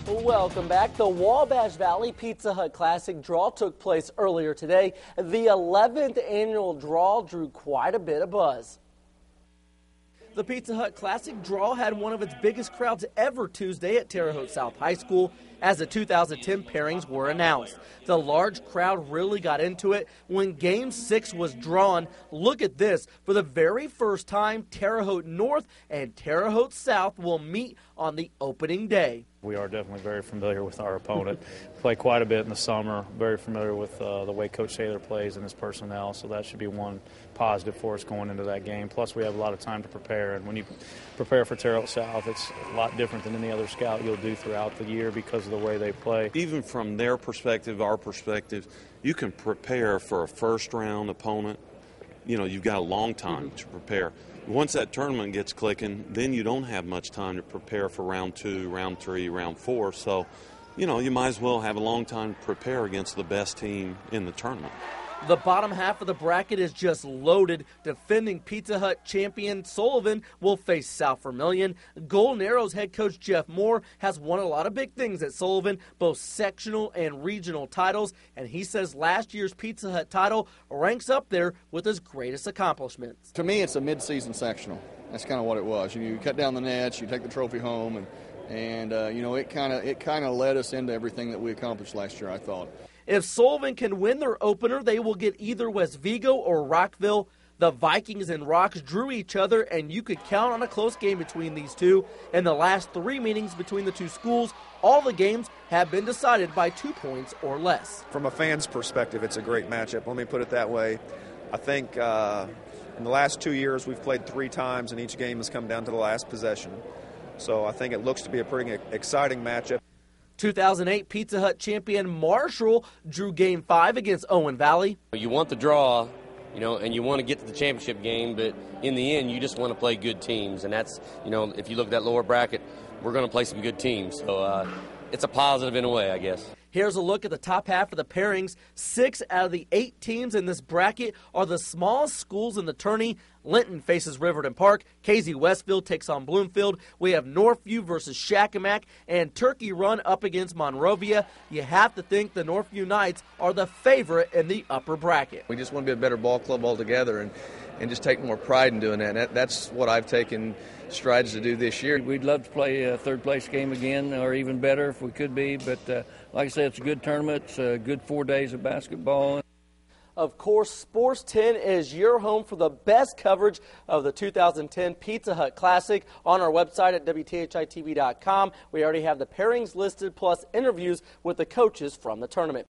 Welcome back. The Wabash Valley Pizza Hut Classic draw took place earlier today. The 11th annual draw drew quite a bit of buzz. The Pizza Hut Classic draw had one of its biggest crowds ever Tuesday at Terre Haute South High School as the 2010 pairings were announced. The large crowd really got into it when Game 6 was drawn. Look at this. For the very first time, Terre Haute North and Terre Haute South will meet on the opening day. We are definitely very familiar with our opponent. Play quite a bit in the summer, very familiar with the way Coach Taylor plays and his personnel, so that should be one positive for us going into that game. Plus, we have a lot of time to prepare, and when you prepare for Terre Haute South, it's a lot different than any other scout you'll do throughout the year because of the way they play. Even from their perspective, our perspective, you can prepare for a first-round opponent. You know, you've got a long time to prepare. Once that tournament gets clicking, then you don't have much time to prepare for round 2, round 3, round 4. So, you know, you might as well have a long time to prepare against the best team in the tournament. The bottom half of the bracket is just loaded. Defending Pizza Hut champion Sullivan will face South Vermilion. Golden Arrows head coach Jeff Moore has won a lot of big things at Sullivan, both sectional and regional titles, and he says last year's Pizza Hut title ranks up there with his greatest accomplishments. To me, it's a mid-season sectional. That's kind of what it was. You cut down the nets, you take the trophy home, and you know, it kind of led us into everything that we accomplished last year, I thought. If Sullivan can win their opener, they will get either West Vigo or Rockville. The Vikings and Rocks drew each other, and you could count on a close game between these two. In the last 3 meetings between the two schools, all the games have been decided by 2 points or less. From a fan's perspective, it's a great matchup. Let me put it that way. I think in the last 2 years, we've played 3 times, and each game has come down to the last possession. So I think it looks to be a pretty exciting matchup. 2008 Pizza Hut champion Marshall drew Game 5 against Owen Valley. You want the draw, you know, and you want to get to the championship game, but in the end, you just want to play good teams. And that's, you know, if you look at that lower bracket, we're going to play some good teams. So it's a positive in a way, I guess. Here's a look at the top half of the pairings. 6 out of the 8 teams in this bracket are the smallest schools in the tourney. Linton faces Riverton Park. KZ Westfield takes on Bloomfield. We have Northview versus Shakamak, and Turkey Run up against Monrovia. You have to think the Northview Knights are the favorite in the upper bracket. We just want to be a better ball club altogether and just take more pride in doing that. And that's what I've taken strides to do this year. We'd love to play a third-place game again, or even better if we could be. But like I said, it's a good tournament. It's a good 4 days of basketball. Of course, Sports 10 is your home for the best coverage of the 2010 Pizza Hut Classic. On our website at WTHI-TV.com, we already have the pairings listed plus interviews with the coaches from the tournament.